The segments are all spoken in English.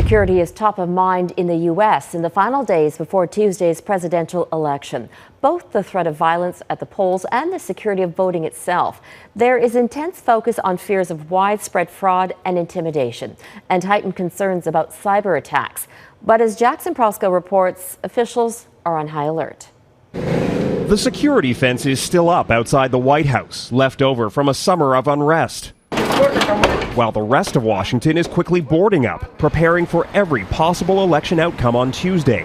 Security is top of mind in the U.S. in the final days before Tuesday's presidential election. Both the threat of violence at the polls and the security of voting itself. There is intense focus on fears of widespread fraud and intimidation, and heightened concerns about cyber attacks. But as Jackson Proskow reports, officials are on high alert. The security fence is still up outside the White House, left over from a summer of unrest. While the rest of Washington is quickly boarding up, preparing for every possible election outcome on Tuesday.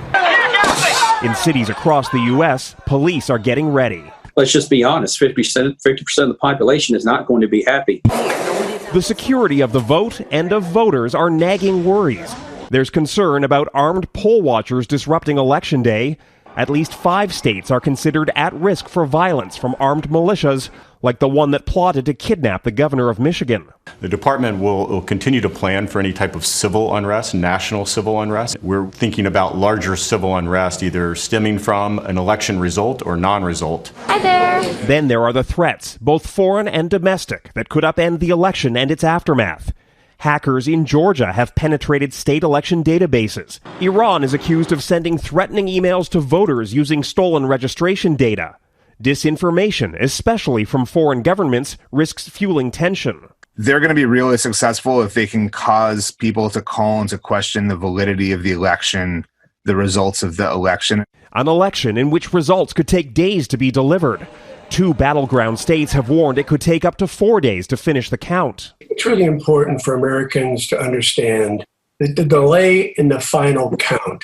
In cities across the U.S., police are getting ready. Let's just be honest, 50% of the population is not going to be happy. The security of the vote and of voters are nagging worries. There's concern about armed poll watchers disrupting Election Day. At least 5 states are considered at risk for violence from armed militias, like the one that plotted to kidnap the governor of Michigan. The department will continue to plan for any type of civil unrest, national civil unrest. We're thinking about larger civil unrest, either stemming from an election result or non-result. Hi there. Then there are the threats, both foreign and domestic, that could upend the election and its aftermath. Hackers in Georgia have penetrated state election databases. Iran is accused of sending threatening emails to voters using stolen registration data. Disinformation, especially from foreign governments, risks fueling tension. They're going to be really successful if they can cause people to call into question the validity of the election, the results of the election. An election in which results could take days to be delivered. 2 battleground states have warned it could take up to 4 days to finish the count. It's really important for Americans to understand that the delay in the final count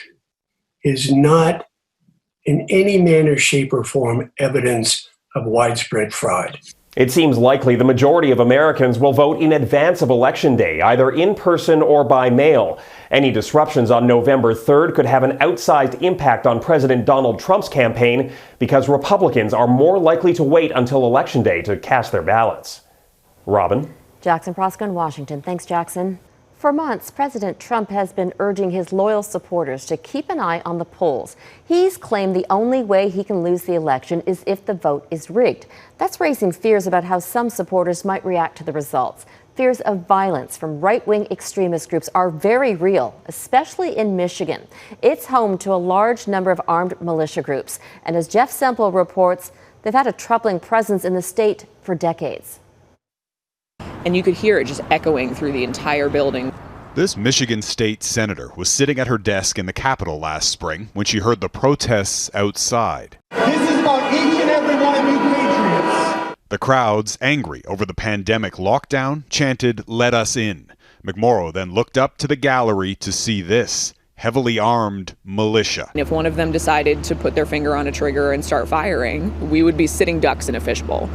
is not in any manner, shape, or form evidence of widespread fraud. It seems likely the majority of Americans will vote in advance of Election Day, either in person or by mail. Any disruptions on November 3rd could have an outsized impact on President Donald Trump's campaign because Republicans are more likely to wait until Election Day to cast their ballots. Robin? Jackson Proskow in Washington. Thanks, Jackson. For months, President Trump has been urging his loyal supporters to keep an eye on the polls. He's claimed the only way he can lose the election is if the vote is rigged. That's raising fears about how some supporters might react to the results. Fears of violence from right-wing extremist groups are very real, especially in Michigan. It's home to a large number of armed militia groups. And as Jeff Semple reports, they've had a troubling presence in the state for decades. And you could hear it just echoing through the entire building. This Michigan state senator was sitting at her desk in the Capitol last spring when she heard the protests outside. This is about each and every one of you patriots. The crowds, angry over the pandemic lockdown, chanted, "Let us in." McMorrow then looked up to the gallery to see this heavily armed militia. If one of them decided to put their finger on a trigger and start firing, we would be sitting ducks in a fishbowl.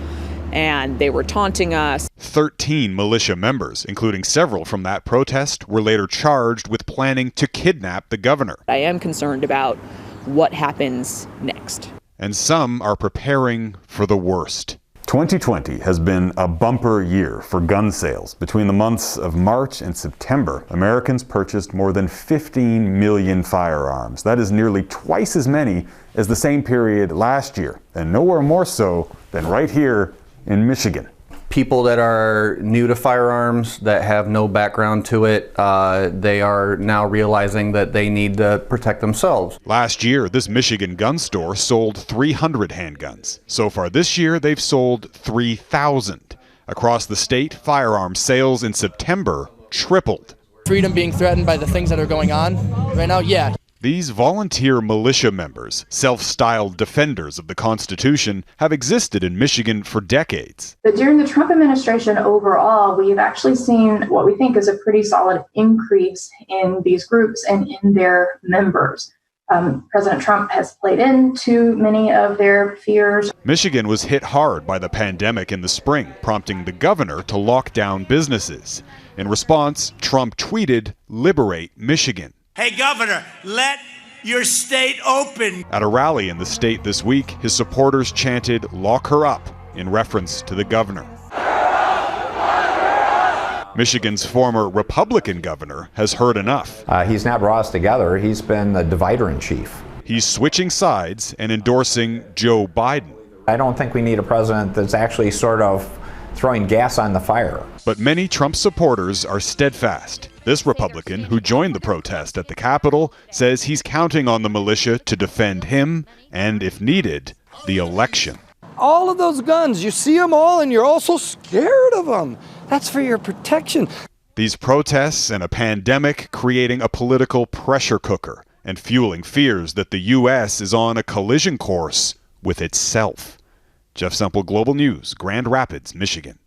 And they were taunting us. 13 militia members, including several from that protest, were later charged with planning to kidnap the governor. I am concerned about what happens next. And some are preparing for the worst. 2020 has been a bumper year for gun sales. Between the months of March and September, Americans purchased more than 15 million firearms. That is nearly twice as many as the same period last year, and nowhere more so than right here in Michigan. People that are new to firearms, that have no background to it, they are now realizing that they need to protect themselves. Last year, this Michigan gun store sold 300 handguns. So far this year, they've sold 3,000. Across the state, firearm sales in September tripled. Freedom being threatened by the things that are going on right now, yeah. These volunteer militia members, self-styled defenders of the Constitution, have existed in Michigan for decades. But during the Trump administration overall, we've actually seen what we think is a pretty solid increase in these groups and in their members. President Trump has played into many of their fears. Michigan was hit hard by the pandemic in the spring, prompting the governor to lock down businesses. In response, Trump tweeted, "Liberate Michigan." Hey, Governor, let your state open. At a rally in the state this week, his supporters chanted, "Lock her up," in reference to the governor. Michigan's former Republican governor has heard enough. He's not brought us together. He's been the divider in chief. He's switching sides and endorsing Joe Biden. I don't think we need a president that's actually sort of throwing gas on the fire. But many Trump supporters are steadfast. This Republican, who joined the protest at the Capitol, says he's counting on the militia to defend him and, if needed, the election. All of those guns, you see them all and you're also scared of them. That's for your protection. These protests and a pandemic creating a political pressure cooker and fueling fears that the U.S. is on a collision course with itself. Jeff Semple, Global News, Grand Rapids, Michigan.